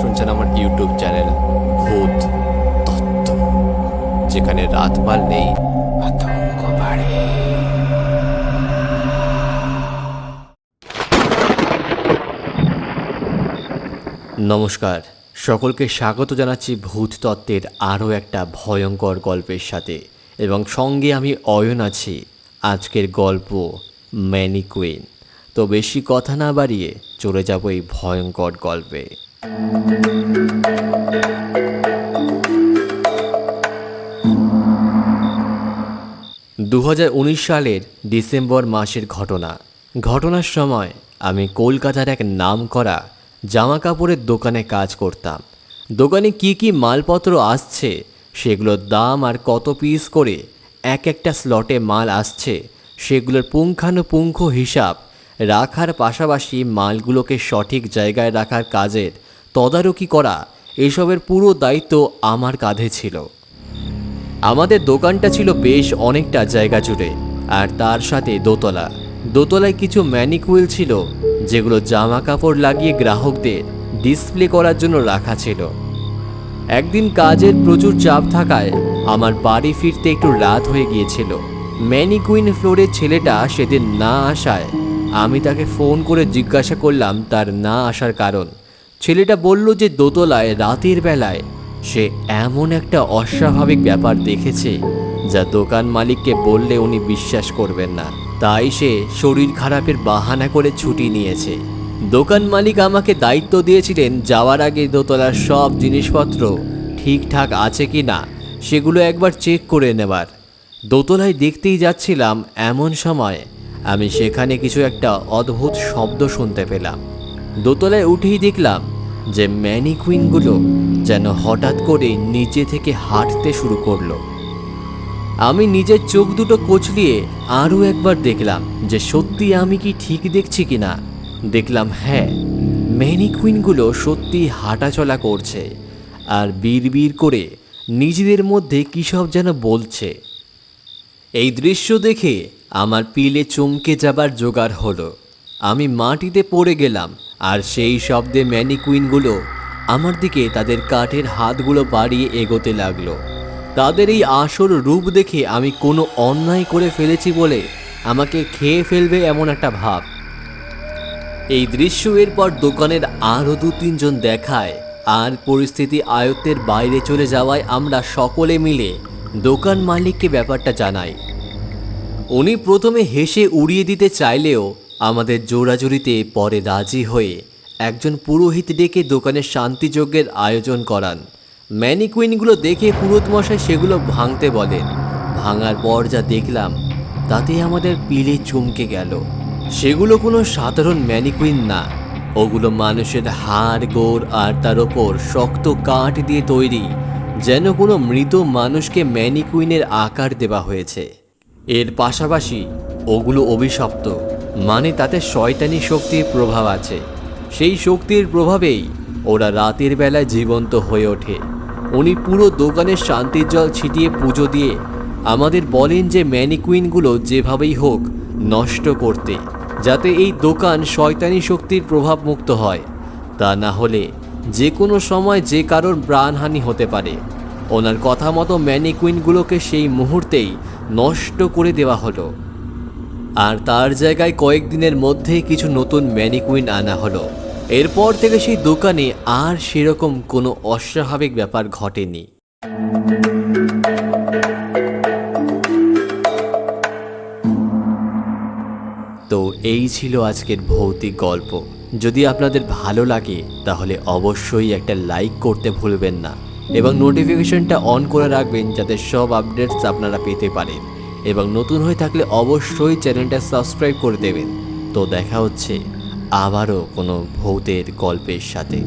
শুনছেন আমার YouTube channel ভূত তত্ত্ব, যেখানে রাতপাল নেই, আতঙ্ক বাড়ে। নমস্কার, সকলকে স্বাগত জানাচ্ছি ভূত তত্ত্বের আরও একটা ভয়ঙ্কর গল্পের সাথে, এবং সঙ্গে আমি অয়ন আছি। আজকের গল্প ম্যানিকুইন। তো বেশি কথা না বাড়িয়ে চলে যাব এই ভয়ঙ্কর গল্পে। 2019 সালের ডিসেম্বর মাসের ঘটনার সময় আমি কলকাতার এক নামকরা জামা কাপড়ের দোকানে কাজ করতাম। দোকানে কি কি মালপত্র আসছে, সেগুলোর দাম আর কত পিস করে এক একটা স্লটে মাল আসছে, সেগুলোর পুঙ্খানুপুঙ্খ হিসাব রাখার পাশাপাশি মালগুলোকে সঠিক জায়গায় রাখার কাজের তদারকি করা, এসবের পুরো দায়িত্ব আমার কাঁধে ছিল। আমাদের দোকানটা ছিল বেশ অনেকটা জায়গা জুড়ে, আর তার সাথে দোতলায় কিছু ম্যানিকুইন ছিল, যেগুলো জামা কাপড় লাগিয়ে গ্রাহকদের ডিসপ্লে করার জন্য রাখা ছিল। একদিন কাজের প্রচুর চাপ থাকায় আমার বাড়ি ফিরতে একটু রাত হয়ে গিয়েছিল। ম্যানিকুইন ফ্লোরের ছেলেটা সেদিন না আসায় আমি তাকে ফোন করে জিজ্ঞাসা করলাম তার না আসার কারণ। ছেলেটা বলল যে দোতলায় রাতের বেলায় সে এমন একটা অস্বাভাবিক ব্যাপার দেখেছে, যা দোকান মালিককে বললে উনি বিশ্বাস করবেন না। তাই সে শরীর খারাপের বাহানা করে ছুটি নিয়েছে। দোকান মালিক আমাকে দায়িত্ব দিয়েছিলেন যাওয়ার আগে দোতলার সব জিনিসপত্র ঠিকঠাক আছে কি না সেগুলো একবার চেক করে নেবার। দোতলায় দেখতেই যাচ্ছিলাম, এমন সময় আমি সেখানে কিছু একটা অদ্ভুত শব্দ শুনতে পেলাম। দোতলায় উঠেই দেখলাম যে ম্যানিকুইনগুলো যেন হঠাৎ করে নিচে থেকে হাঁটতে শুরু করলো। আমি নিজের চোখ দুটো কচলিয়ে আরও একবার দেখলাম যে সত্যি আমি কি ঠিক দেখছি কিনা। দেখলাম হ্যাঁ, ম্যানিকুইনগুলো সত্যি হাঁটাচলা করছে আর বিড়বিড় করে নিজেদের মধ্যে কী সব যেন বলছে। এই দৃশ্য দেখে আমার পিলে চমকে যাবার জোগাড় হলো। আমি মাটিতে পড়ে গেলাম, আর সেই শব্দে ম্যানিকুইনগুলো আমার দিকে তাদের কাঠের হাতগুলো বাড়িয়ে এগোতে লাগলো। তাদের এই আসল রূপ দেখে আমি কোনো অন্যায় করে ফেলেছি বলে আমাকে খেয়ে ফেলবে এমন একটা ভাব। এই দৃশ্য এরপর দোকানের আরও 2-3 জন দেখায়, আর পরিস্থিতি আয়ত্তের বাইরে চলে যাওয়ায় আমরা সকলে মিলে দোকান মালিককে ব্যাপারটা জানাই। উনি প্রথমে হেসে উড়িয়ে দিতে চাইলেও আমাদের জোরাজুরিতে পরে রাজি হয়ে একজন পুরোহিত ডেকে দোকানের শান্তিযজ্ঞের আয়োজন করান। ম্যানিকুইনগুলো দেখে পুরোহিতমশাই সেগুলো ভাঙতে বলেন। ভাঙার পর যা দেখলাম তাতে আমাদের পিলে চমকে গেল। সেগুলো কোনো সাধারণ ম্যানিকুইন না, ওগুলো মানুষের হাড় গোড় আর তার ওপর শক্ত কাঠ দিয়ে তৈরি, যেন কোনো মৃত মানুষকে ম্যানিকুইনের আকার দেওয়া হয়েছে। এর পাশাপাশি ওগুলো অভিশপ্ত, মানে তাতে শয়তানি শক্তির প্রভাব আছে। সেই শক্তির প্রভাবেই ওরা রাতের বেলায় জীবন্ত হয়ে ওঠে। উনি পুরো দোকানের শান্তির জল ছিটিয়ে পুজো দিয়ে আমাদের বলেন যে ম্যানিকুইনগুলো যেভাবেই হোক নষ্ট করতে, যাতে এই দোকান শয়তানি শক্তির প্রভাব মুক্ত হয়। তা না হলে যে কোনো সময় যে কারোর প্রাণহানি হতে পারে। ওনার কথা মতো ম্যানিকুইনগুলোকে সেই মুহূর্তেই নষ্ট করে দেওয়া হলো, আর তার জায়গায় কয়েকদিনের মধ্যেই কিছু নতুন ম্যানিকুইন আনা হলো। এরপর থেকে সেই দোকানে আর সেরকম কোনো অস্বাভাবিক ব্যাপার ঘটেনি। তো এই ছিল আজকের ভৌতিক গল্প। যদি আপনাদের ভালো লাগে তাহলে অবশ্যই একটা লাইক করতে ভুলবেন না, এবং নোটিফিকেশনটা অন করে রাখবেন যাতে সব আপডেটস আপনারা পেতে পারেন, এবং নতুন হয়ে থাকলে অবশ্যই চ্যানেলটা সাবস্ক্রাইব করে দেবেন। তো দেখা হচ্ছে আবারও কোনো ভূতের গল্পের সাথে।